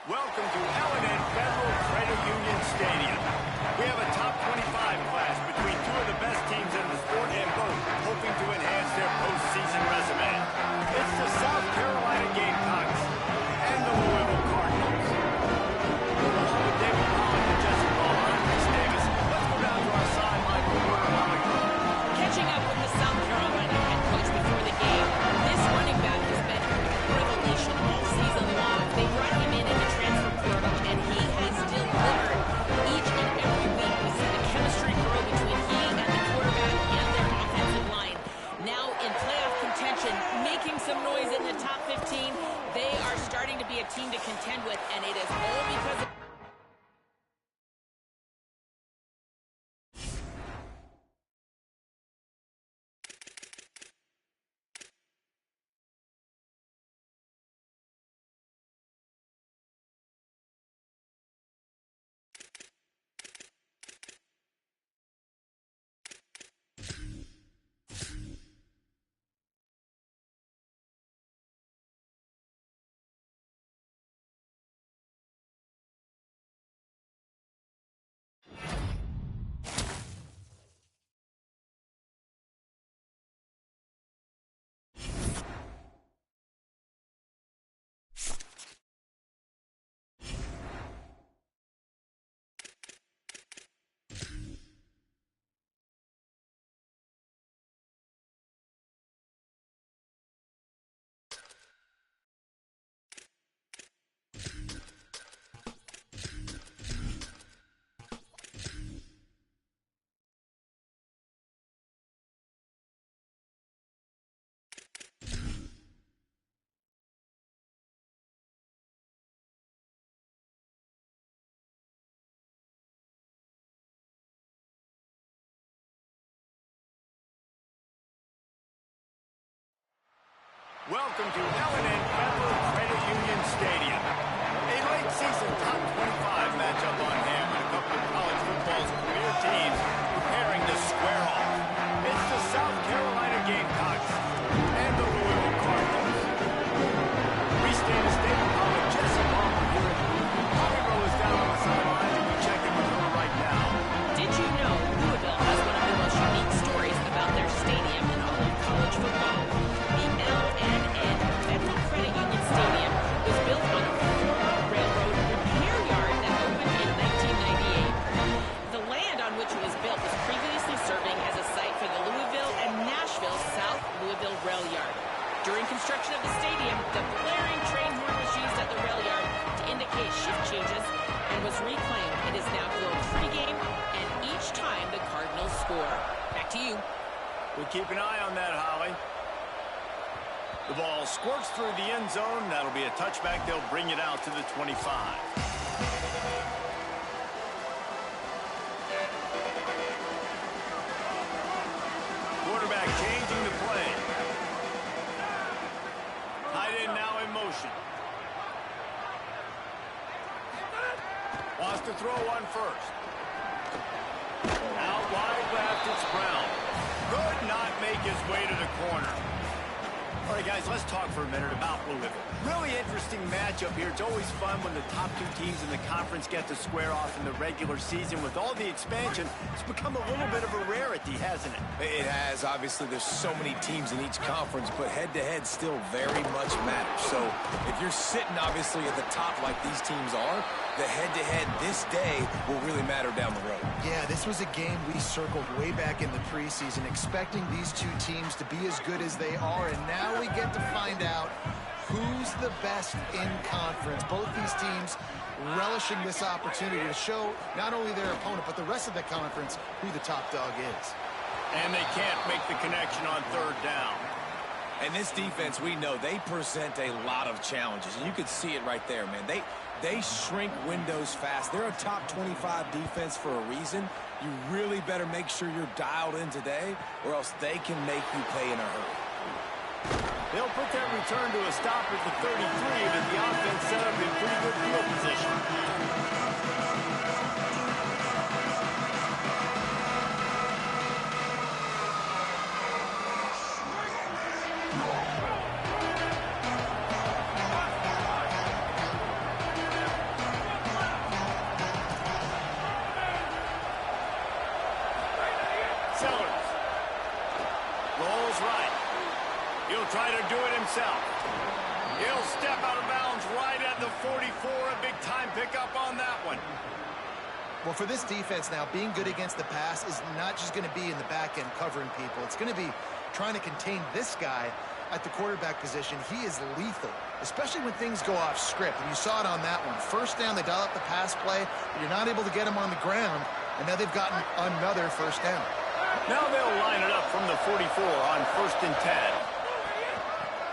Welcome to L&N Federal Credit Union Stadium. We have a top 25 class between two of the best teams in the sport and both hoping to enhance their postseason resume. It's the South Carolina Gamecocks and the Louisville Cardinals. Along with David Holland and Jesse Ball, I'm Chris Davis. Let's go down to our sideline reporter, Holly. Catching up with the South Carolina head coach before the game, this running back has been a revelation all season long. They brought him in the transfer portal, and he has delivered each and every week. We see the chemistry grow between he and the quarterback and their offensive line. Now in playoff contention, making some noise in the top 15. They are starting to be a team to contend with, and it is all because of Welcome to L&N Federal Credit Union Stadium. A late season top 25 matchup on hand with a couple of college football's premier teams preparing to square off. It's the South Carolina Gamecocks and the Louisville Cardinals. We stay to state with Jesse Ball here. Holly is down on the sidelines and we check in with her right now. Did you know Louisville has one of the most unique stories about their stadium in all of college football? The L&N Federal Credit Union Stadium was built on a former railroad repair yard that opened in 1998. The land on which it was built was previously serving as a site for the Louisville and Nashville South Louisville Rail Yard. During construction of the stadium, the blaring train horn was used at the rail yard to indicate shift changes and was reclaimed. It is now blown pregame and each time the Cardinals score. Back to you. We'll keep an eye on that, Holly. The ball squirts through the end zone. That'll be a touchback. They'll bring it out to the 25. Quarterback changing the play. Tight end now in motion. Wants to throw one first. Out wide left, it's Brown. Could not make his way to the corner. All right, guys, let's talk for a minute about Louisville. Really interesting matchup here. It's always fun when the top two teams in the conference get to square off in the regular season. With all the expansion, it's become a little bit of a rarity, hasn't it? It has. Obviously, there's so many teams in each conference, but head-to-head still very much matters. So if you're sitting, obviously, at the top like these teams are, the head-to-head this day will really matter down the road. Yeah, this was a game we circled way back in the preseason, expecting these two teams to be as good as they are, and now we get to find out who's the best in conference. Both these teams relishing this opportunity to show not only their opponent, but the rest of the conference who the top dog is. And they can't make the connection on third down. And this defense, we know, they present a lot of challenges. And you can see it right there, man. They shrink windows fast. They're a top 25 defense for a reason. You really better make sure you're dialed in today, or else they can make you pay in a hurry. They'll put that return to a stop at the 33, but the offense set up in pretty good field position. Sellers. Rolls right. He'll try to do it himself. He'll step out of bounds right at the 44. A big-time pickup on that one. Well, for this defense now, being good against the pass is not just going to be in the back end covering people. It's going to be trying to contain this guy at the quarterback position. He is lethal, especially when things go off script. And you saw it on that one. First down, they dial up the pass play, but you're not able to get him on the ground. And now they've gotten another first down. Now they'll line it up from the 44 on 1st and 10.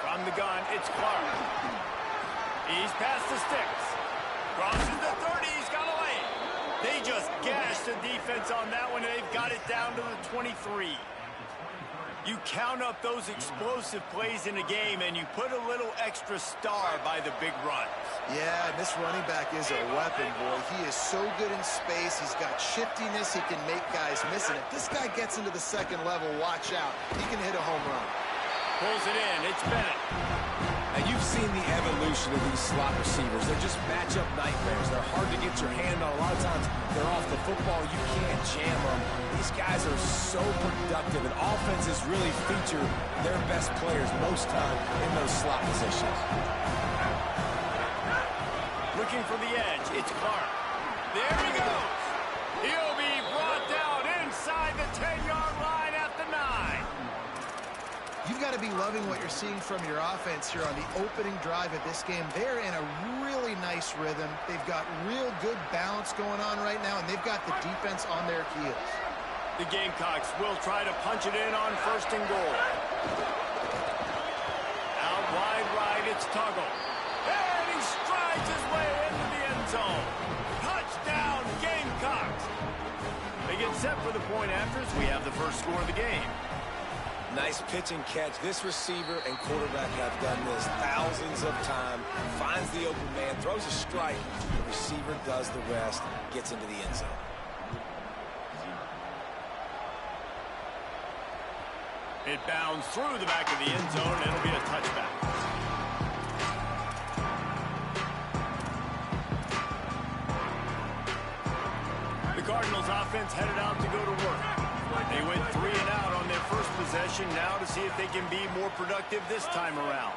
From the gun, it's Clark. He's past the sticks. Crosses the 30. He's got a lane. They just gashed the defense on that one, and they've got it down to the 23. You count up those explosive plays in a game, and you put a little extra star by the big runs. Yeah, and this running back is a weapon, boy. He is so good in space. He's got shiftiness. He can make guys miss. And if this guy gets into the second level, watch out. He can hit a home run. Pulls it in. It's Bennett. Now, you've seen the evolution of these slot receivers. They're just matchup nightmares. They're hard to get your hand on. A lot of times, they're off the football. You can't jam them. These guys are so productive, and offenses really feature their best players most time in those slot positions. Looking for the edge. It's Clark. There he goes. He'll be brought down inside the 10-yard line at the 9. You've got to be loving what you're seeing from your offense here on the opening drive of this game. They're in a really nice rhythm. They've got real good balance going on right now, and they've got the defense on their heels. The Gamecocks will try to punch it in on 1st and goal. Out wide right, it's Tuggle. And he strides his way into the end zone. Touchdown, Gamecocks. They get set for the point afters. We have the first score of the game. Nice pitch and catch. This receiver and quarterback have done this thousands of times. Finds the open man, throws a strike. The receiver does the rest, gets into the end zone. It bounds through the back of the end zone. It'll be a touchback. The Cardinals offense headed out to go to work. They went 3 and out on their first possession, now to see if they can be more productive this time around.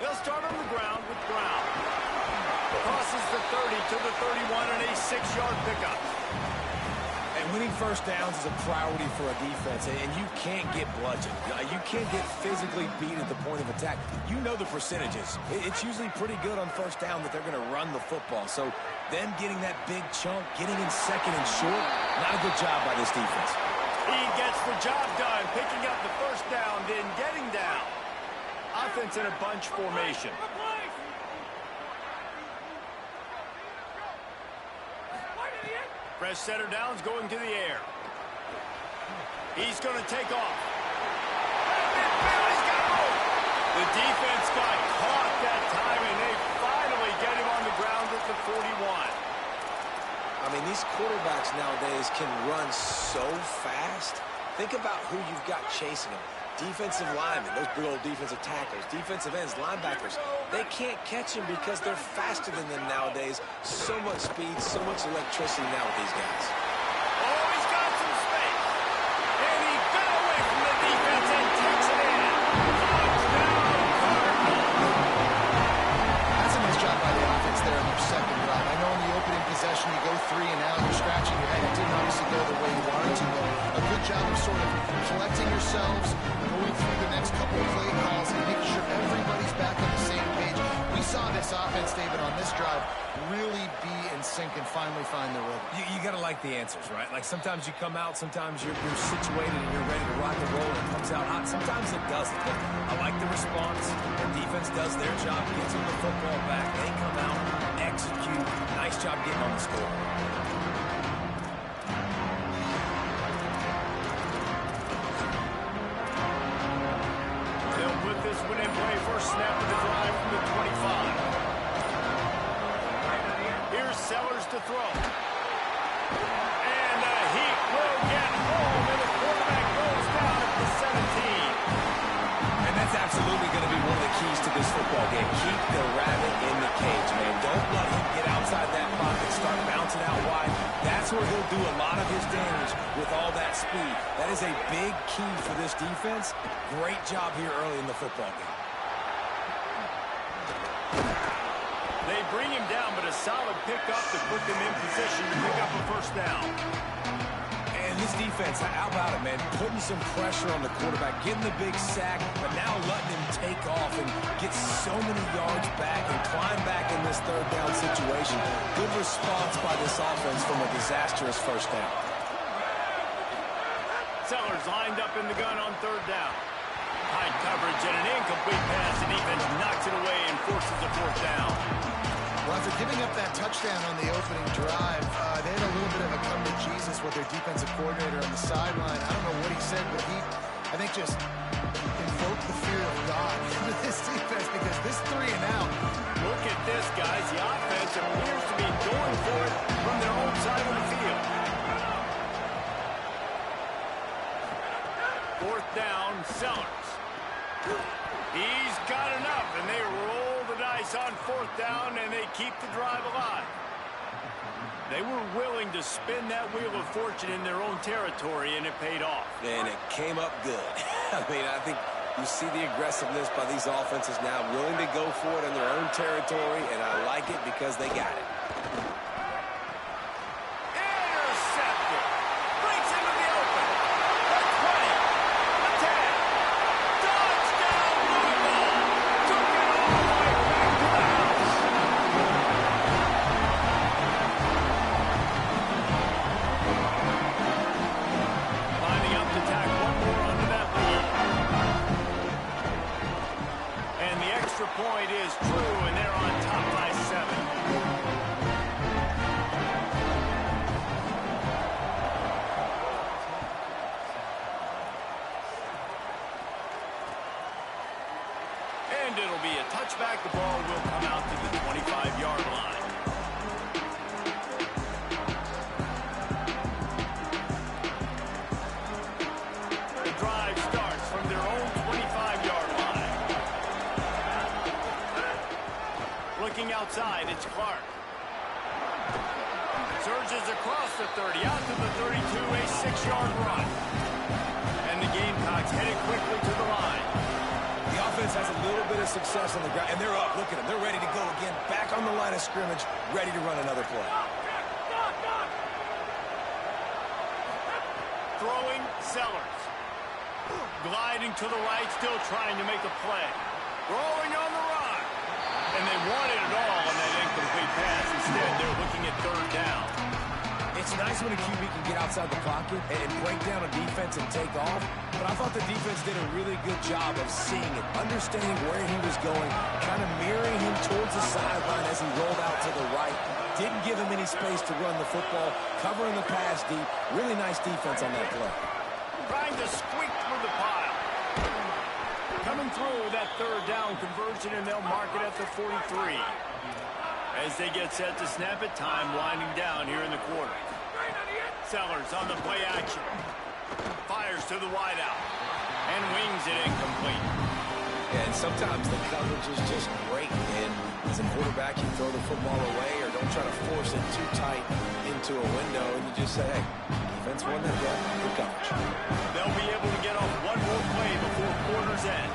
They'll start on the ground with Brown. Crosses the 30 to the 31 and a 6-yard pickup. And winning first downs is a priority for a defense, and you can't get bludgeoned. You can't get physically beat at the point of attack. You know the percentages. It's usually pretty good on first down that they're going to run the football. So them getting that big chunk, getting in second and short, not a good job by this defense. He gets the job done, picking up the first down, then getting down. Offense in a bunch formation. Fresh setter downs going to the air. He's going to take off. The defense got caught that time, and they finally get him on the ground at the 41. I mean, these quarterbacks nowadays can run so fast. Think about who you've got chasing them. Defensive linemen, those big old defensive tackles, defensive ends, linebackers. They can't catch them because they're faster than them nowadays. So much speed, so much electricity now with these guys. Oh, he's got some space. And he got away from the defense and takes it in. That's a nice job by the offense there on their second drive. I know in the opening possession you go 3 and out, you're scratching your head. It didn't obviously go the way you wanted to, but a good job of sort of collecting yourselves, going through the next couple of play calls and making sure everybody's back on the same page. We saw this offense, David, on this drive really be in sync and finally find their rhythm. You got to like the answers, right? Like sometimes you come out, sometimes you're situated and you're ready to rock and roll and it comes out hot. Sometimes it doesn't. But I like the response. The defense does their job, gets them the football back. They come out, execute. Nice job getting on the score. They'll put this one in play. First snap of the drive from the 25. Here's Sellers to throw. And the Heat will get home, and the quarterback goes down at the 17. And that's absolutely going to be one of the keys to this football game. Keep the rabbit in the cage, man. Don't let him get outside that pocket, start bouncing out wide. That's where he'll do a lot of his damage with all that speed. That is a big key for this defense. Great job here early in the football game. They bring him down, but a solid pickup to put them in position to pick up a first down. And this defense, how about it, man? Putting some pressure on the quarterback, getting the big sack, but now letting him take off and get so many yards back and climb back in this third down situation. Good response by this offense from a disastrous first down. Sellers lined up in the gun on third down. High coverage and an incomplete pass. The defense knocks it away and forces a fourth down. Well, after giving up that touchdown on the opening drive, they had a little bit of a come to Jesus with their defensive coordinator on the sideline. I don't know what he said, but he, I think, just invoked the fear of God into this defense because this 3 and out. Look at this, guys. The offense appears to be going for it from their own side of the field. Fourth down, Sellers. He's got enough, and they roll the dice on fourth down, and they keep the drive alive. They were willing to spin that wheel of fortune in their own territory, and it paid off. And it came up good. I mean, I think you see the aggressiveness by these offenses now, willing to go for it in their own territory, and I like it because they got it. Intercepted. Breaks into the open. The 20. The 10. Touchdown, Louisville. Took it all the way back to the house. Lining up to tack one more onto that lead. And the extra point is true, and they're on top by 7. And it'll be a touchback. The ball will come out to the 25-yard line. The drive starts from their own 25-yard line. Looking outside, it's Clark. Surges across the 30, out to the 32, a 6-yard run. And the Gamecocks headed quickly to the line. The offense has a little bit of success on the ground, and they're up. Look at them. They're ready to go again. Back on the line of scrimmage, ready to run another play. Throwing, Sellers. Gliding to the right, still trying to make a play. Throwing on the run. And they wanted it all on that incomplete pass. Instead, they're looking at third down. It's nice when a QB can get outside the pocket and break down a defense and take off, but I thought the defense did a really good job of seeing it, understanding where he was going, kind of mirroring him towards the sideline as he rolled out to the right. Didn't give him any space to run the football, covering the pass deep. Really nice defense on that play. Trying to squeak through the pile. Coming through that third down conversion, and they'll mark it at the 43. As they get set to snap it, time winding down here in the quarter. Sellers on the play action. Fires to the wideout. And wings it incomplete. And sometimes the coverage is just great. And as a quarterback, you throw the football away or don't try to force it too tight into a window. And you just say, hey, defense won that game. Good coverage. They'll be able to get off one more play before quarter's end.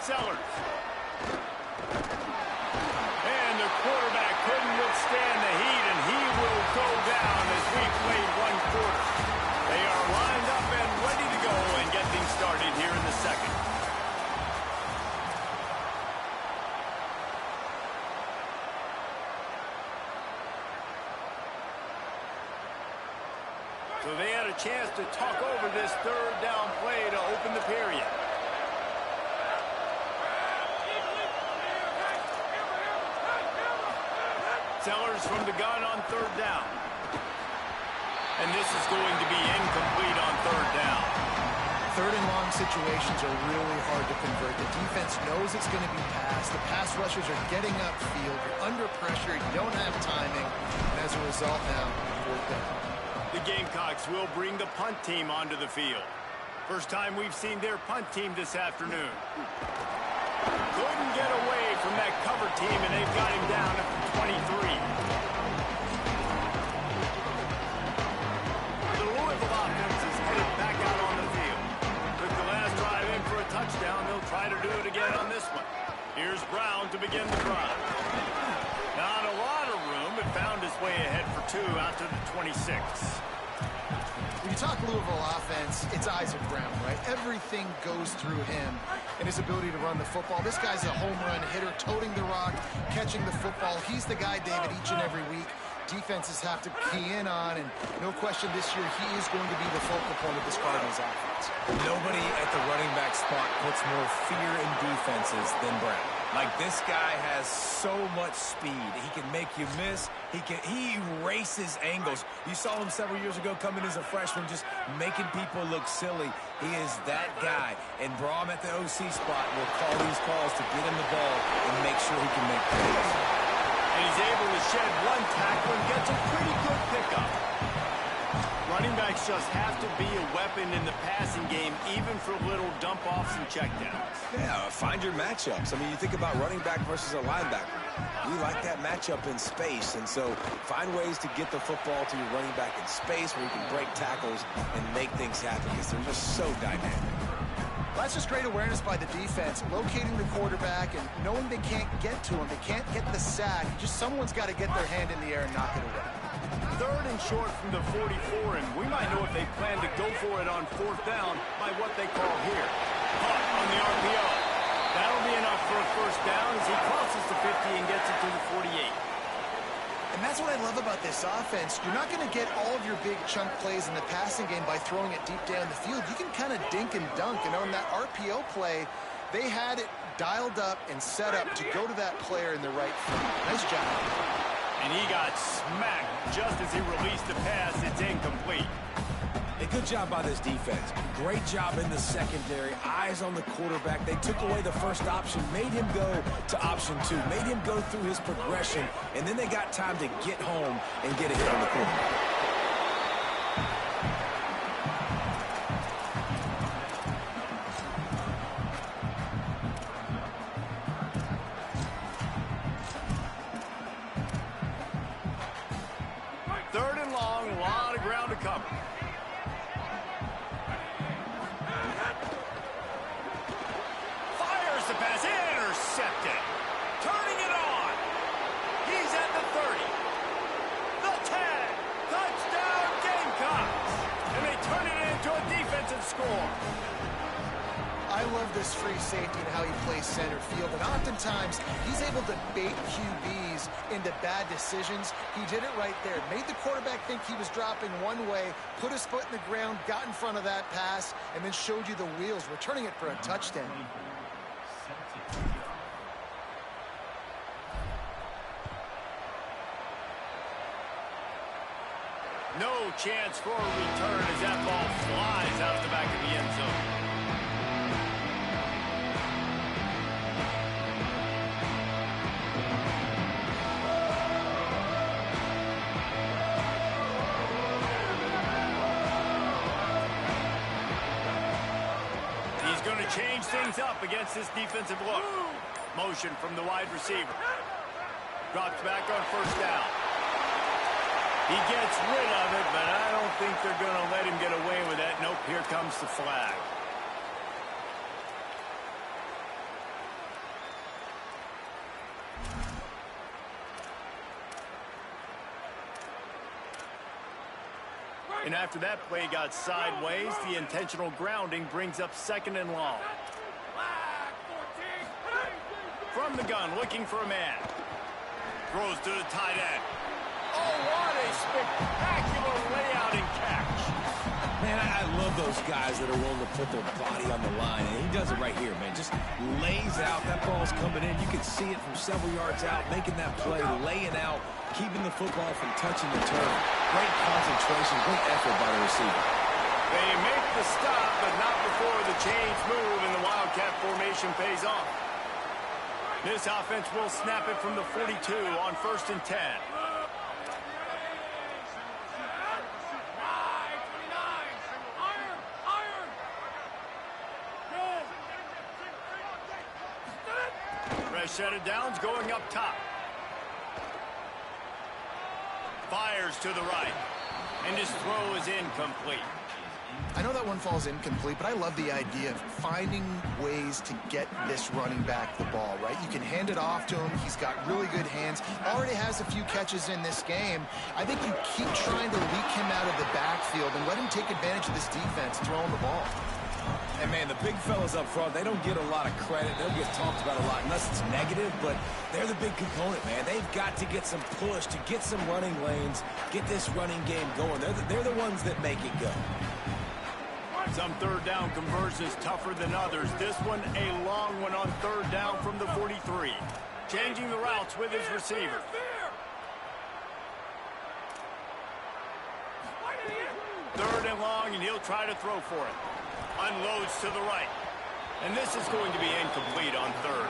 Sellers. And the quarterback couldn't withstand the heat, and he will go down as we played one quarter. They are lined up and ready to go and get things started here in the second. So they had a chance to talk over this third down play to open the period. Sellers from the gun on third down. And this is going to be incomplete on third down. Third and long situations are really hard to convert. The defense knows it's going to be passed. The pass rushers are getting upfield. You're under pressure. You don't have timing. And as a result now, fourth down. The Gamecocks will bring the punt team onto the field. First time we've seen their punt team this afternoon. Couldn't get away from that cover team, and they've got him down at the 23. 2 out to the 26. When you talk Louisville offense, it's Isaac Brown, right? Everything goes through him and his ability to run the football. This guy's a home run hitter, toting the rock, catching the football. He's the guy, David, each and every week defenses have to key in on, and no question this year he is going to be the focal point of this Cardinals offense. Nobody at the running back spot puts more fear in defenses than Brown. Like, this guy has so much speed. He can make you miss. He erases angles. You saw him several years ago coming as a freshman, just making people look silly. He is that guy. And Braum at the OC spot will call these calls to get him the ball and make sure he can make plays. And he's able to shed one tackle and gets a pretty good pickup. Running backs just have to be a weapon in the passing game, even for little dump-offs and checkdowns. Yeah, find your matchups. I mean, you think about running back versus a linebacker. We like that matchup in space, and so find ways to get the football to your running back in space where you can break tackles and make things happen because they're just so dynamic. That's just great awareness by the defense, locating the quarterback and knowing they can't get to him. They can't get the sack. Just someone's got to get their hand in the air and knock it away. 3rd and short from the 44, and we might know if they plan to go for it on 4th down by what they call here. Caught on the RPO. That'll be enough for a 1st down as he crosses the 50 and gets it to the 48. And that's what I love about this offense. You're not going to get all of your big chunk plays in the passing game by throwing it deep down the field. You can kind of dink and dunk. And on that RPO play, they had it dialed up and set up to go to that player in the right foot. Nice job. And he got smacked just as he released the pass. It's incomplete. A good job by this defense. Great job in the secondary. Eyes on the quarterback. They took away the first option, made him go to option 2, made him go through his progression, and then they got time to get home and get a hit on the quarterback. Third and long, a lot of ground to cover. Fires the pass, intercepted. Turning it on. He's at the 30. The 10. Touchdown Gamecocks. And they turn it into a defensive score. I love this free safety and how he plays center field. And oftentimes, he's able to bait QBs into bad decisions. He did it right there. Made the quarterback think he was dropping one way, put his foot in the ground, got in front of that pass, and then showed you the wheels, returning it for a touchdown. No chance for a return as that ball flies out of the back of the end zone. He's going to change things up against this defensive look. Motion from the wide receiver. Drops back on 1st down. He gets rid of it, but I don't think they're going to let him get away with that. Nope, here comes the flag. And after that play got sideways, the intentional grounding brings up 2nd and long. From the gun, looking for a man. Throws to the tight end. Oh, what a spectacular layout and catch. Man, I love those guys that are willing to put their body on the line, and he does it right here, man. Just lays out. That ball's coming in. You can see it from several yards out, making that play, laying out, keeping the football from touching the turf. Great concentration, great effort by the receiver. They make the stop, but not before the chains move and the Wildcat formation pays off. This offense will snap it from the 42 on 1st and 10. Fresh set of downs going up top. Fires to the right. And his throw is incomplete. I know that one falls incomplete, but I love the idea of finding ways to get this running back the ball, right? You can hand it off to him. He's got really good hands. Already has a few catches in this game. I think you keep trying to leak him out of the backfield and let him take advantage of this defense throwing the ball. And, man, the big fellas up front, they don't get a lot of credit. They don't get talked about a lot unless it's negative, but they're the big component, man. They've got to get some push, to get some running lanes, get this running game going. They're the ones that make it go. Some third down conversions tougher than others. This one, a long one on third down from the 43. Changing the routes with his receiver. Third and long, and he'll try to throw for it. Unloads to the right. And this is going to be incomplete on third.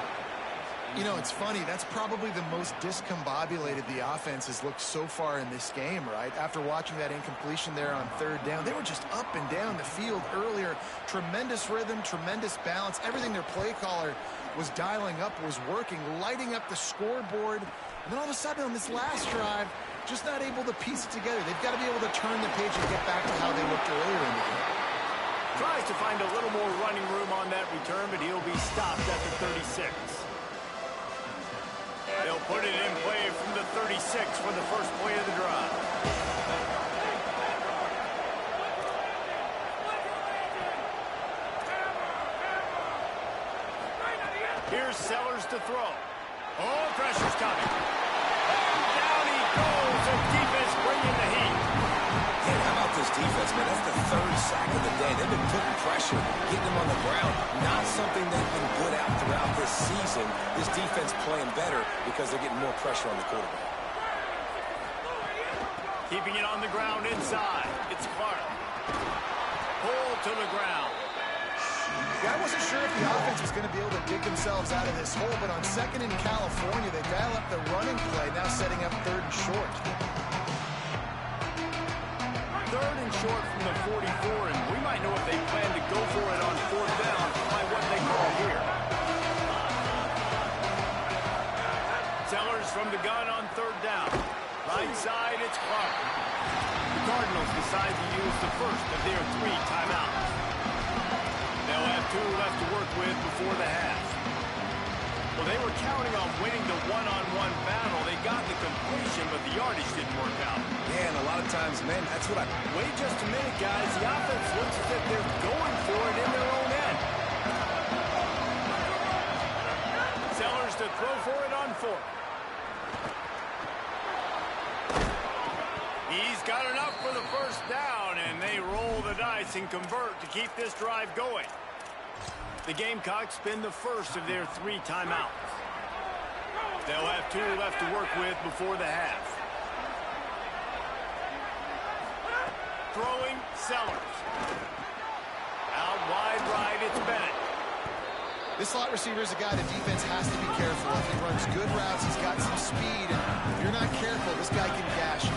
You know, it's funny. That's probably the most discombobulated the offense has looked so far in this game, right? After watching that incompletion there on third down, they were just up and down the field earlier. Tremendous rhythm, tremendous balance. Everything their play caller was dialing up was working, lighting up the scoreboard. And then all of a sudden on this last drive, just not able to piece it together. They've got to be able to turn the page and get back to how they looked earlier in the game. Tries to find a little more running room on that return, but he'll be stopped at the 36. They'll put it in play from the 36 for the first play of the drive. Here's Sellers to throw. Oh, pressure's coming. And down he goes. The defense bringing the heat. Man, how about this defense, man? That's the third sack of the day. They've been putting pressure, getting them on the ground. Not something they've been good at throughout this season. This defense playing better because they're getting more pressure on the quarterback. Keeping it on the ground inside. It's Clark. Pulled to the ground. Yeah, I wasn't sure if the offense was going to be able to dig themselves out of this hole, but on second in California, they dial up the running play, now setting up third and short. Third and short from the 44, and we might know if they plan to go for it on fourth down by what they call here. Sellers from the gun on third down. Right side, it's Clark. The Cardinals decide to use the first of their 3 timeouts. They'll have 2 left to work with before the half. Well, they were counting on winning the one-on-one battle. They got the completion, but the yardage didn't work out. Yeah, and a lot of times, man, that's what I... Wait just a minute, guys. The offense looks as if they're going for it in their own end. Sellers to throw for it on 4th. He's got enough for the first down, and they roll the dice and convert to keep this drive going. The Gamecocks spend the first of their 3 timeouts. They'll have 2 left to work with before the half. Throwing, Sellers. Out wide right, it's Bennett. This slot receiver is a guy the defense has to be careful of. He runs good routes, he's got some speed, and if you're not careful, this guy can gash you.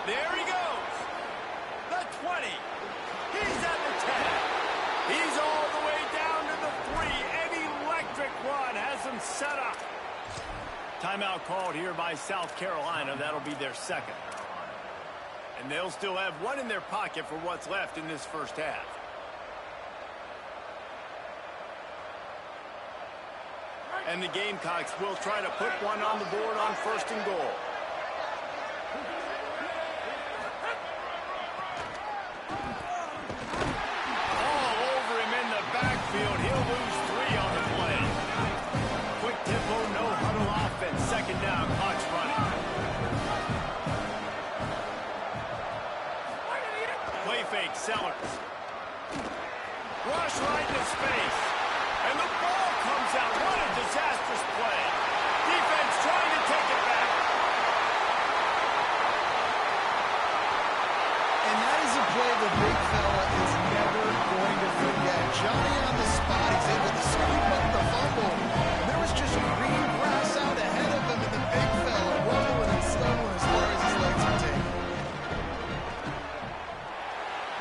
There he goes. The 20. He's at the 10. He's all the way down to the 3. An electric run has him set up. Timeout called here by South Carolina. That'll be their second. And they'll still have 1 in their pocket for what's left in this first half. And the Gamecocks will try to put 1 on the board on 1st and goal. He'll lose 3 on the play. Quick tempo, no huddle offense. Second down, clock's running. Play fake, Sellers. Rush right in his face. And the ball comes out. What a disastrous play. Defense trying to take it back. And that is a play the big fella is never going to forget. Johnny on the spot, he's able to scoop up the fumble. And there was just green grass out ahead of him, and the big fella rumbling and stumbling as far as his legs would take.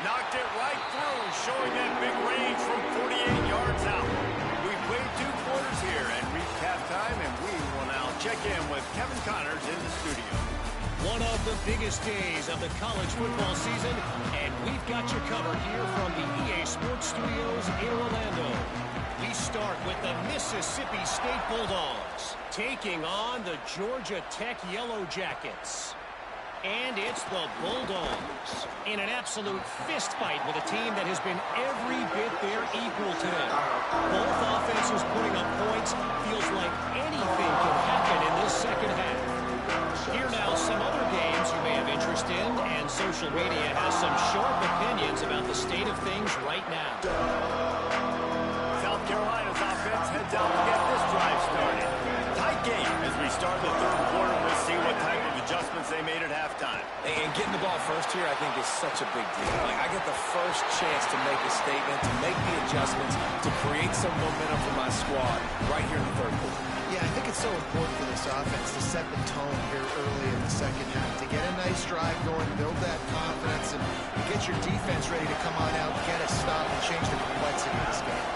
Knocked it right through, showing that big range from 48 yards out. We've played 2 quarters here and reached halftime. the biggest days of the college football season, and we've got you covered here from the EA Sports Studios in Orlando. We start with the Mississippi State Bulldogs taking on the Georgia Tech Yellow Jackets. And it's the Bulldogs in an absolute fist fight with a team that has been every bit their equal today. Both offenses putting up points. Feels like anything can happen in this second half. Here now some other games you may have interest in, and social media has some sharp opinions about the state of things right now. South Carolina's offense heads out to get this drive started. Tight game as we start the third quarter. We'll see what type of adjustments they made at halftime. And getting the ball first here, I think, is such a big deal. Like, I get the first chance to make a statement, to make the adjustments, to create some momentum for my squad right here in the third quarter. Yeah, I think it's so important for this offense to set the tone here early in the second half, to get a nice drive going, build that confidence, and get your defense ready to come on out, get a stop, and change the complexity of this game.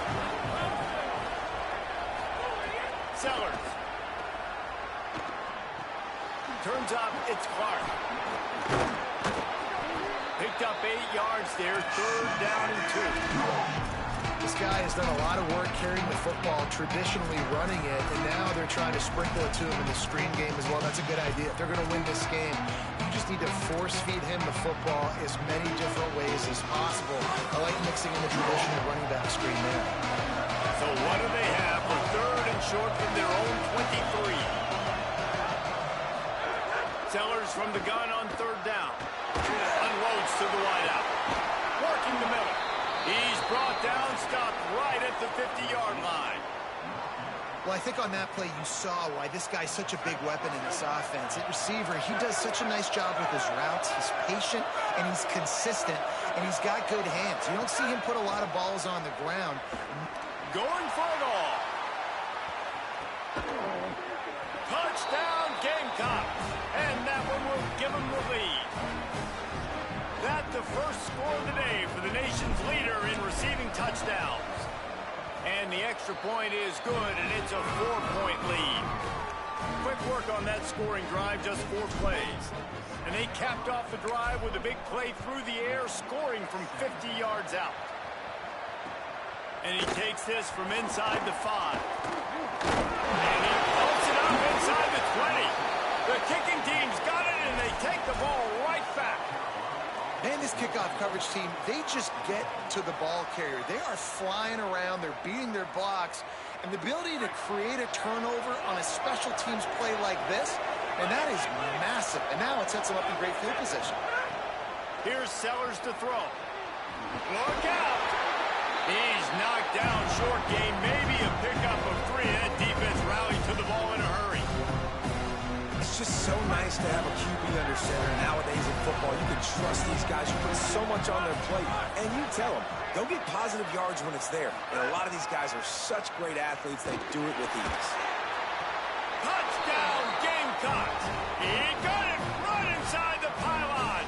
Sellers. Turns up, it's Clark. Picked up 8 yards there, third down and 2. This guy has done a lot of work carrying the football, traditionally running it, and now they're trying to sprinkle it to him in the screen game as well. That's a good idea. If they're going to win this game, you just need to force-feed him the football as many different ways as possible. I like mixing in the traditional running back screen there. So what do they have for third and short from their own 23? Sellers from the gun on third down. Unloads to the wideout. Working the middle. He's brought down, stopped right at the 50-yard line. Well, I think on that play you saw why this guy's such a big weapon in this offense. At receiver, he does such a nice job with his routes. He's patient, and he's consistent, and he's got good hands. You don't see him put a lot of balls on the ground. Going for it all. Touchdown, Gamecocks. And that one will give them the lead. That's the first score of the day for the nation's leader in receiving touchdowns. And the extra point is good, and it's a 4-point lead. Quick work on that scoring drive, just 4 plays. And they capped off the drive with a big play through the air, scoring from 50 yards out. And he takes this from inside the 5. And he pulls it up inside the 20. The kicking team's got it, and they take the ball right back. And this kickoff coverage team, they just get to the ball carrier. They are flying around. They're beating their blocks. And the ability to create a turnover on a special teams play like this, and that is massive. And now it sets them up in great field position. Here's Sellers to throw. Look out. He's knocked down short game. Maybe a pickup of 3. That defense rallied to the ball in a hurry. It's just so nice to have a QB under center. Nowadays in football, you can trust these guys. You put so much on their plate, and you tell them, go get positive yards when it's there. And a lot of these guys are such great athletes, they do it with ease. Touchdown, Gamecocks. He got it right inside the pylon.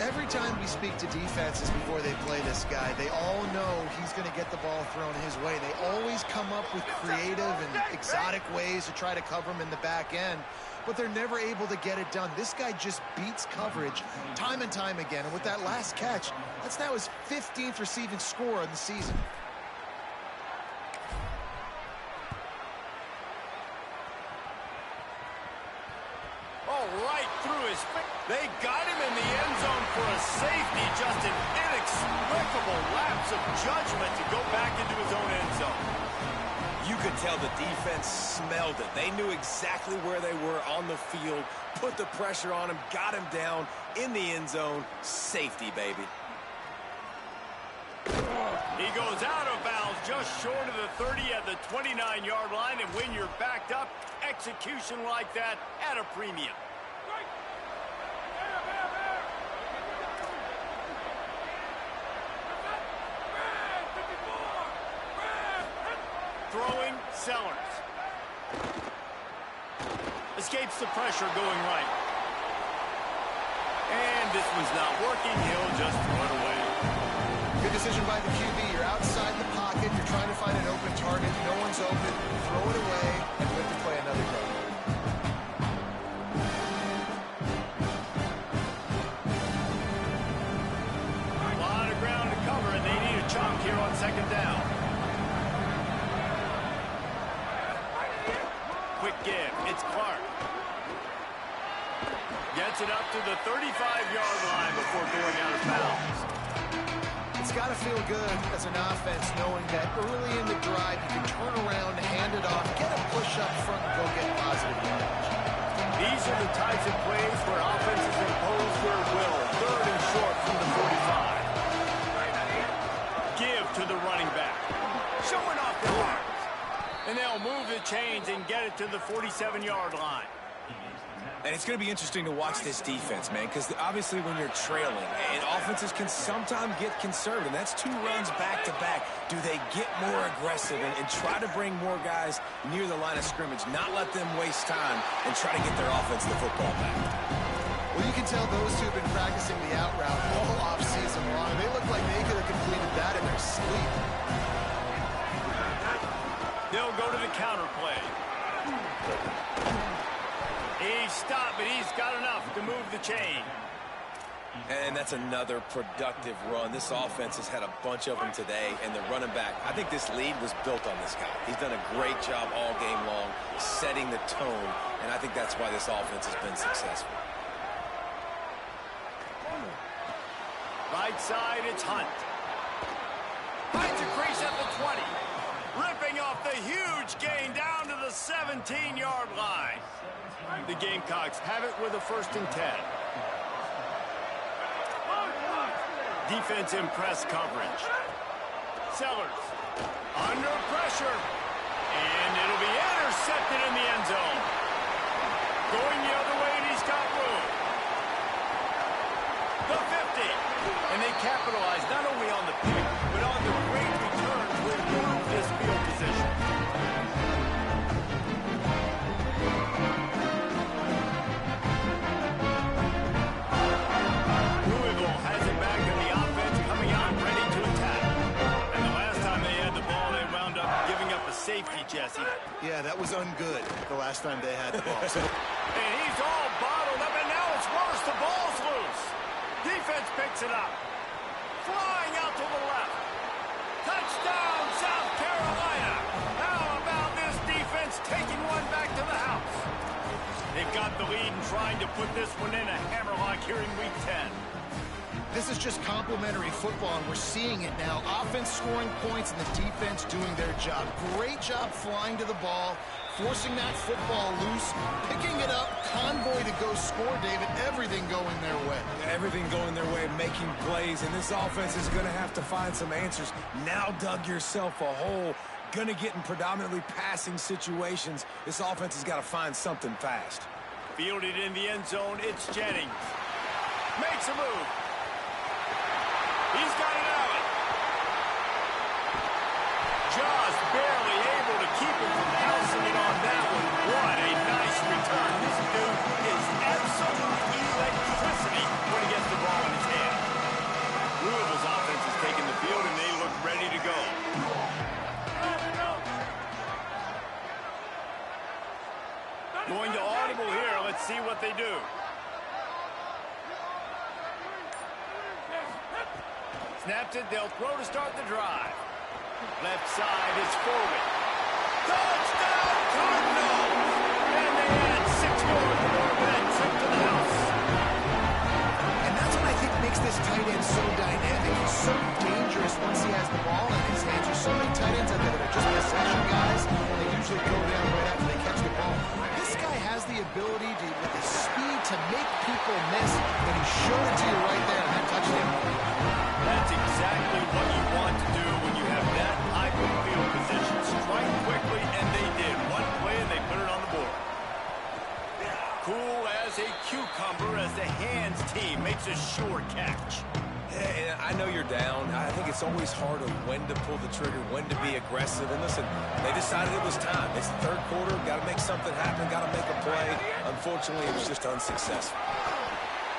Every time we speak to defenses before they play this guy, they all know he's going to get the ball thrown his way. They always come up with creative and exotic ways to try to cover him in the back end, but they're never able to get it done. This guy just beats coverage time and time again, and with that last catch, that's now his 15th receiving score of the season. Right through his face. They got him in the end zone for a safety. Just an inexplicable lapse of judgment to go back into his own end zone. You could tell the defense smelled it. They knew exactly where they were on the field, put the pressure on him, got him down in the end zone. Safety, baby. He goes out of bounds just short of the 30 at the 29-yard line, and when you're backed up, execution like that at a premium. Throwing, Sellers. Escapes the pressure going right. And this one's not working. He'll just throw it away. Good decision by the QB. You're outside the pocket. You're trying to find an open target. No one's open. Throw it away and live to play another day. second down. Quick give. It's Clark. Gets it up to the 35-yard line before going out of bounds. It's got to feel good as an offense knowing that early in the drive you can turn around, hand it off, get a push up front, and go get positive yardage. These are the types of plays where offenses impose their will. Third and short from the 45. Give to the running back. Showing off the arms. And they'll move the chains and get it to the 47-yard line. And it's going to be interesting to watch this defense, man, because obviously when you're trailing, and offenses can sometimes get conservative. That's 2 runs back-to-back. Do they get more aggressive and try to bring more guys near the line of scrimmage, not let them waste time, and try to get their offense the football back? Well, you can tell those two have been practicing the out route all off-season long. They look like they could have completed that in their sleep. They'll go to the counter play. He stopped, but he's got enough to move the chain. And that's another productive run. This offense has had a bunch of them today, and the running back, I think this lead was built on this guy. He's done a great job all game long setting the tone, and I think that's why this offense has been successful. Right side, it's Hunt. Finds a crease at the 20. Ripping off the huge gain down to the 17-yard line. The Gamecocks have it with a 1st and 10. Defense in press coverage. Sellers under pressure. And it'll be intercepted in the end zone. Going the other way, and he's got room. The 50. And they capitalize not only on the pick, but on the great return to improve this field position. Louisville has it back in the offense, coming out ready to attack. And the last time they had the ball, they wound up giving up a safety, Jesse. Yeah, that was ungood the last time they had the ball. And he's all bottled up, and now it's worse. The ball's loose. Defense picks it up. Flying out to the left. Touchdown, South Carolina. How about this defense taking one back to the house? They've got the lead and trying to put this one in a hammerlock here in Week 10. This is just complimentary football, and we're seeing it now. Offense scoring points and the defense doing their job. Great job flying to the ball, forcing that football loose, picking it up, convoy to go score, David. Everything going their way. Everything going their way, making plays, and this offense is going to have to find some answers. Now dug yourself a hole. Going to get in predominantly passing situations. This offense has got to find something fast. Fielded in the end zone, it's Jennings. Makes a move. He's got it out. Just barely able to keep him from bouncing it on that one. What a nice return. This dude is absolute electricity when he gets the ball in his hand. Louisville's offense is taking the field, and they look ready to go. Going to audible here. Let's see what they do. Snaps it. They'll throw to start the drive. Left side is forward. Touchdown, Cardinals! And they add 6 more for that trip to the house. And that's what I think makes this tight end so dynamic. He's so dangerous once he has the ball in his hands. There's so many tight ends out there that are just possession guys. They usually go down right after they catch the ball. This guy has the ability to, with his speed, to make people miss, and he showed it to you right there in that touchdown. That's exactly what you want to do when you have that high field position. Strike quickly, and they did. One play, and they put it on the board. Cool as a cucumber as the hands team makes a sure catch. Yeah, and I know you're down. I think it's always hard of when to pull the trigger, when to be aggressive. And listen, they decided it was time. It's the third quarter. Got to make something happen. Got to make a play. Unfortunately, it was just unsuccessful.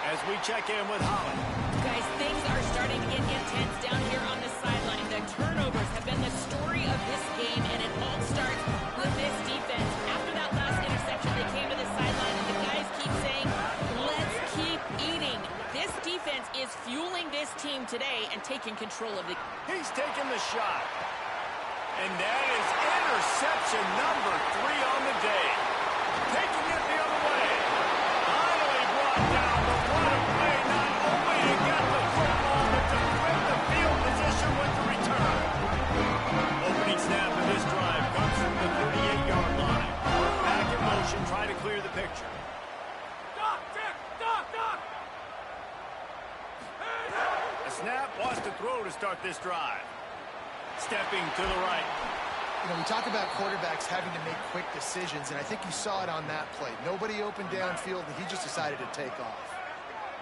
As we check in with Holland. Guys, things are starting to get intense down here on the sideline. The turnovers have been the story of this game, and it all starts with this defense. After that last interception, they came to the sideline, and the guys keep saying, let's keep eating. This defense is fueling this team today, and taking control of the... He's taking the shot. And that is interception number 3 on the day. Taking it the other way. Finally brought down, but what a play, not only to get the football, but to win the field position with the return. Opening snap of this drive comes from the 38-yard line. Back in motion, try to clear the picture. A snap wants to throw to start this drive. Stepping to the right. You know, we talk about quarterbacks having to make quick decisions, and I think you saw it on that play. Nobody opened downfield, and he just decided to take off.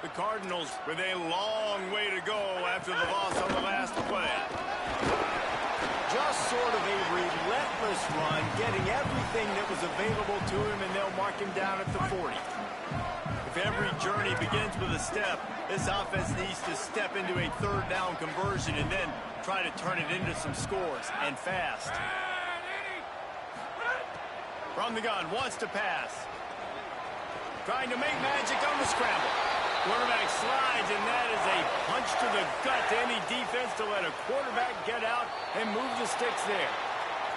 The Cardinals with a long way to go after the loss on the last play. Just sort of a relentless run, getting everything that was available to him, and they'll mark him down at the 40. If every journey begins with a step, this offense needs to step into a third down conversion and then try to turn it into some scores, and fast. From the gun, wants to pass. Trying to make magic on the scramble. Quarterback slides, and that is a punch to the gut to any defense to let a quarterback get out and move the sticks there.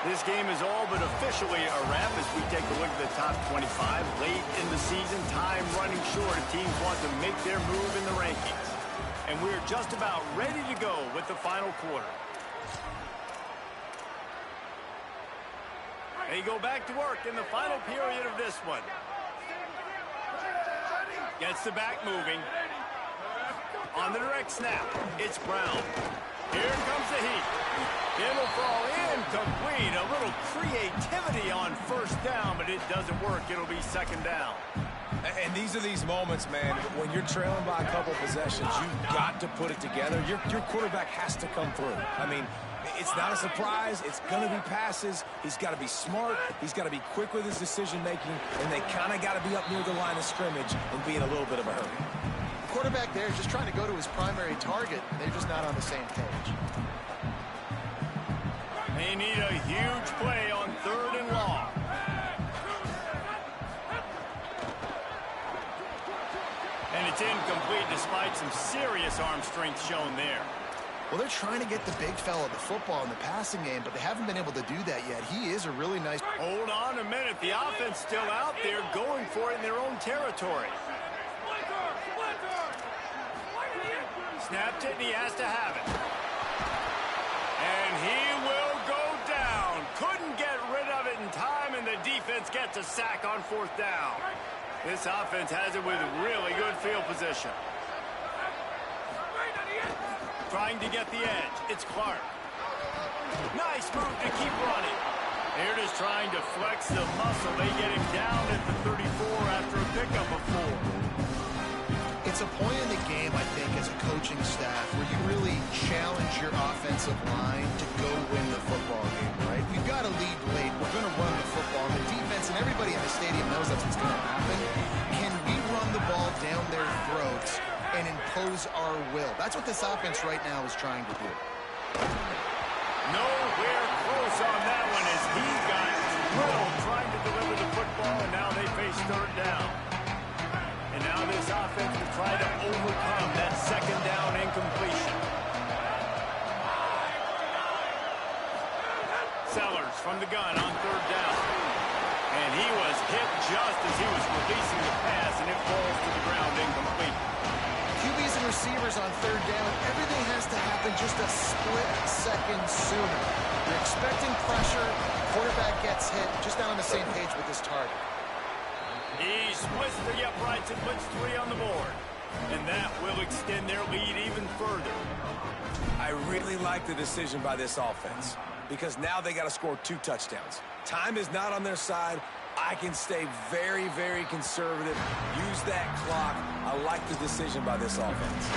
This game is all but officially a wrap as we take a look at the top 25. Late in the season, time running short if teams want to make their move in the rankings. And we're just about ready to go with the final quarter. They go back to work in the final period of this one. Gets the back moving. On the direct snap, it's Brown. Here comes the heat. It'll fall incomplete. A little creativity on first down, but it doesn't work. It'll be second down. And these are these moments, man, when you're trailing by a couple possessions, you've got to put it together. Your quarterback has to come through. I mean, it's not a surprise. It's going to be passes. He's got to be smart. He's got to be quick with his decision-making, and they kind of got to be up near the line of scrimmage and be in a little bit of a hurry. The quarterback there is just trying to go to his primary target. They're just not on the same page. They need a huge play on 3rd and long. And it's incomplete despite some serious arm strength shown there. Well, they're trying to get the big fella the football in the passing game, but they haven't been able to do that yet. He is a really nice... Hold on a minute. The offense still out there going for it in their own territory. Snapped it, and he has to have it. And he will go down. Couldn't get rid of it in time, and the defense gets a sack on 4th down. This offense has it with really good field position. Trying to get the edge. It's Clark. Nice move to keep running. They're just trying to flex the muscle. They get him down at the 34 after a pickup of 4. It's a point in the game, I think, as a coaching staff, where you really challenge your offensive line to go win the football game, right? We've got to lead late. We're going to run the football. The defense and everybody in the stadium knows that's what's going to happen. Can we run the ball down their throats and impose our will? That's what this offense right now is trying to do. Nowhere close on that one as he got drilled trying to deliver the football, and now they face 3rd down. And now this offense will try to overcome that 2nd down incompletion. Sellers from the gun on 3rd down. And he was hit just as he was releasing the pass, and it falls to the ground incomplete. QBs and receivers on 3rd down, everything has to happen just a split second sooner. You're expecting pressure, quarterback gets hit, just not on the same page with this target. He splits the uprights and puts 3 on the board. And that will extend their lead even further. I really like the decision by this offense because now they got to score 2 touchdowns. Time is not on their side. I can stay very, very conservative. Use that clock. I like the decision by this offense.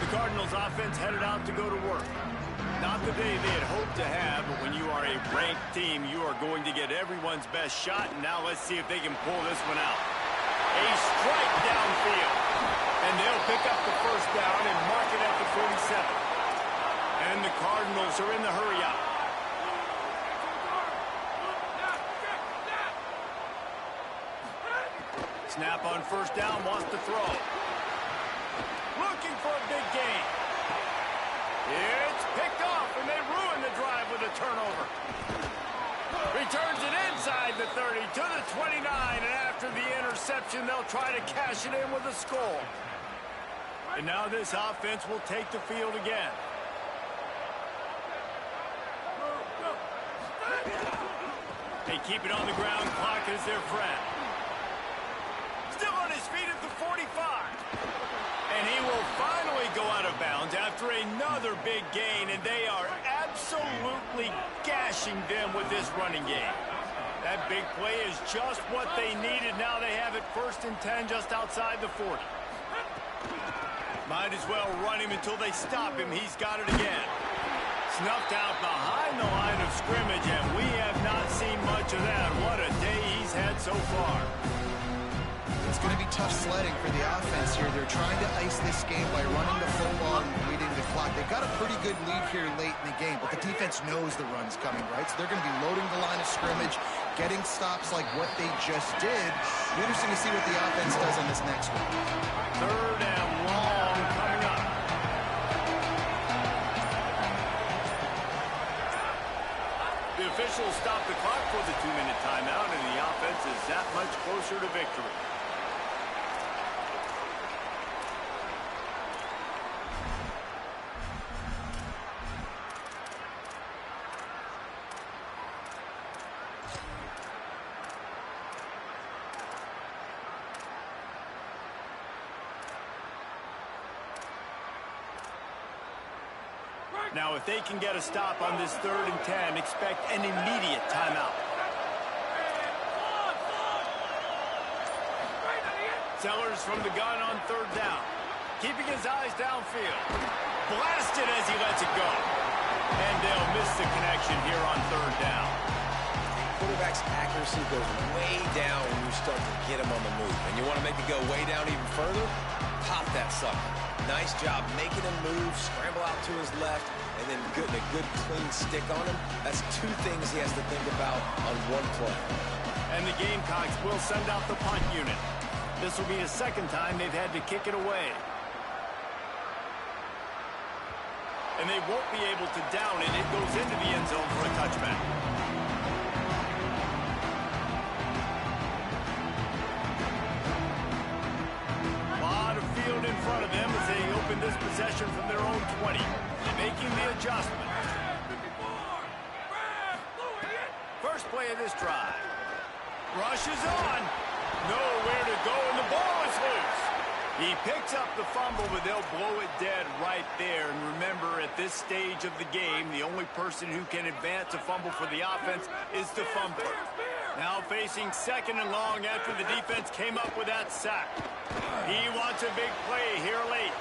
The Cardinals offense headed out to go to work. Not the day they had hoped to have, but when you are a ranked team, you are going to get everyone's best shot. And now let's see if they can pull this one out. A strike downfield. And they'll pick up the 1st down and mark it at the 47. And the Cardinals are in the hurry out. Snap on 1st down, wants to throw. looking for a big gain. It's picked off, and they ruin the drive with a turnover. Returns it inside the 30 to the 29, and after the interception, they'll try to cash it in with a score. And now this offense will take the field again. They keep it on the ground. Clock is their friend. Still on his feet at the 45. And he will finally go out of bounds after another big gain, and they are absolutely gashing them with this running game. That big play is just what they needed. Now they have it 1st and 10 just outside the 40. Might as well run him until they stop him. He's got it again. Snuffed out behind the line of scrimmage, and we have not seen much of that. What a day he's had so far. It's going to be tough sledding for the offense here. They're trying to ice this game by running the football and leading the clock. They've got a pretty good lead here late in the game, but the defense knows the run's coming, right? So they're going to be loading the line of scrimmage, getting stops like what they just did. Be interesting to see what the offense does on this next one. 3rd and long coming up. The officials stop the clock for the 2-minute timeout, and the offense is that much closer to victory. Now, if they can get a stop on this 3rd and 10, expect an immediate timeout. Sellers from the gun on 3rd down. Keeping his eyes downfield. Blasted as he lets it go. And they'll miss the connection here on 3rd down. Quarterback's accuracy goes way down when you start to get him on the move. And you want to make it go way down even further? Pop that sucker. Nice job making him move, scramble out to his left, and then getting a good clean stick on him. That's 2 things he has to think about on one play. And the Gamecocks will send out the punt unit. This will be the 2nd time they've had to kick it away. And they won't be able to down it. It goes into the end zone for a touchback. In front of them as they open this possession from their own 20, making the adjustment. First play of this drive. Rush is on. Nowhere to go, and the ball is loose. He picks up the fumble, but they'll blow it dead right there. And remember, at this stage of the game, the only person who can advance a fumble for the offense is the fumbler. Now facing 2nd and long after the defense came up with that sack. He wants a big play here late.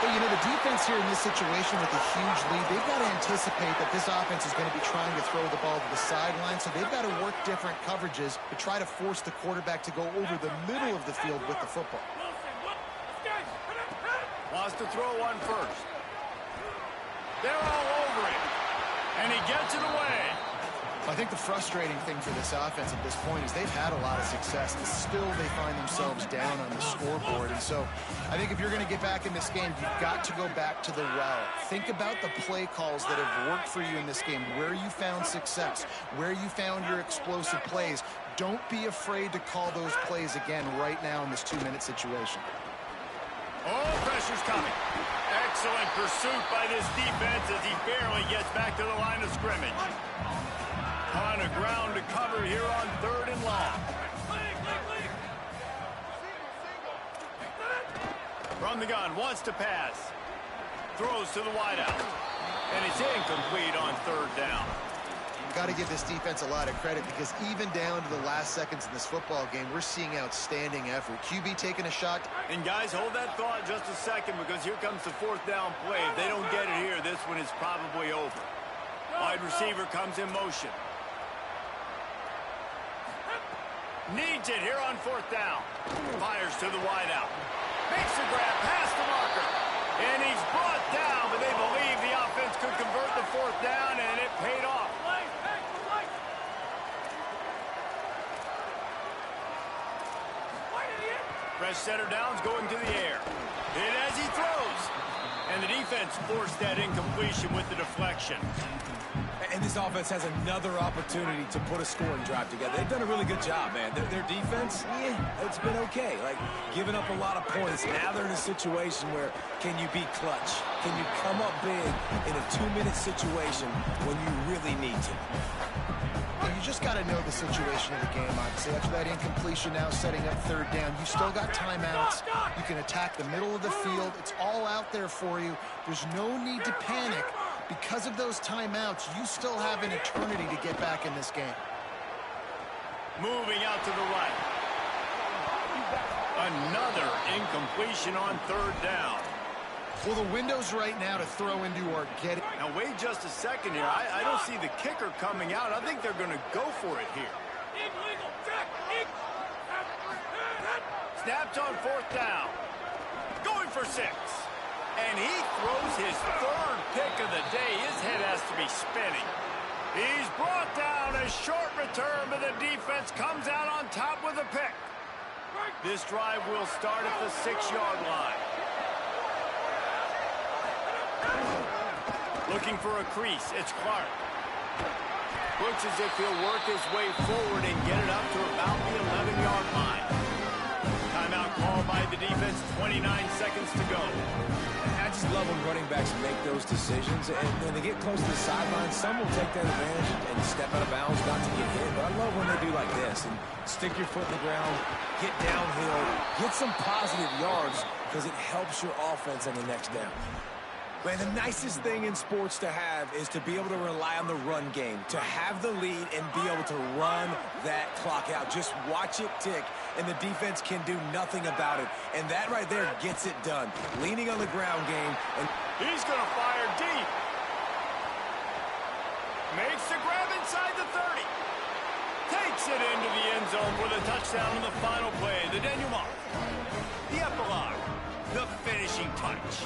But, you know, the defense here in this situation with a huge lead, they've got to anticipate that this offense is going to be trying to throw the ball to the sideline, so they've got to work different coverages to try to force the quarterback to go over the middle of the field with the football. Wants to throw one first. They're all over him, and he gets it away. I think the frustrating thing for this offense at this point is they've had a lot of success, and still they find themselves down on the scoreboard. And so I think if you're going to get back in this game, you've got to go back to the well. Think about the play calls that have worked for you in this game, where you found success, where you found your explosive plays. Don't be afraid to call those plays again right now in this 2-minute situation. Oh, pressure's coming. Excellent pursuit by this defense as he barely gets back to the line of scrimmage. On a ground to cover here on 3rd and long. From the gun, wants to pass. Throws to the wideout. And it's incomplete on 3rd down. Got to give this defense a lot of credit, because even down to the last seconds in this football game, we're seeing outstanding effort. QB taking a shot. And guys, hold that thought just a second, because here comes the 4th down play. If they don't get it here, this one is probably over. Wide receiver comes in motion. Needs it here on 4th down. Fires to the wideout. Makes the grab past the marker. And he's brought down, but they believe the offense could convert the 4th down, and it paid off. Fresh setter downs going to the air. Hit as he throws. And the defense forced that incompletion with the deflection. And this offense has another opportunity to put a scoring drive together. They've done a really good job, man. Their defense, it's been okay. Like, giving up a lot of points. Now they're in a situation where can you be clutch? Can you come up big in a 2-minute situation when you really need to? Well, you just got to know the situation of the game, obviously. After that incompletion, now setting up third down. You still got timeouts. You can attack the middle of the field. It's all out there for you. There's no need to panic. Because of those timeouts, you still have an eternity to get back in this game. Moving out to the right. Another incompletion on third down. Well, the window's right now to throw into our get. Now, wait just a second here. I don't see the kicker coming out. I think they're going to go for it here. Snaps on fourth down. Going for 6. And he throws his third pick of the day. His head has to be spinning. He's brought down. A short return, but the defense comes out on top with a pick. This drive will start at the 6-yard line. Looking for a crease. It's Clark. Looks as if he'll work his way forward and get it up to about the 11-yard line. Timeout called by the defense. 29 seconds to go. I just love when running backs make those decisions, and when they get close to the sideline, some will take that advantage and step out of bounds not to get hit. But I love when they do like this and stick your foot in the ground, get downhill, get some positive yards because it helps your offense on the next down. Man, the nicest thing in sports to have is to be able to rely on the run game, to have the lead and be able to run that clock out. Just watch it tick, and the defense can do nothing about it. And that right there gets it done. Leaning on the ground game. And he's going to fire deep. Makes the grab inside the 30. Takes it into the end zone for the touchdown on the final play. The denouement. The epilogue. The finishing touch.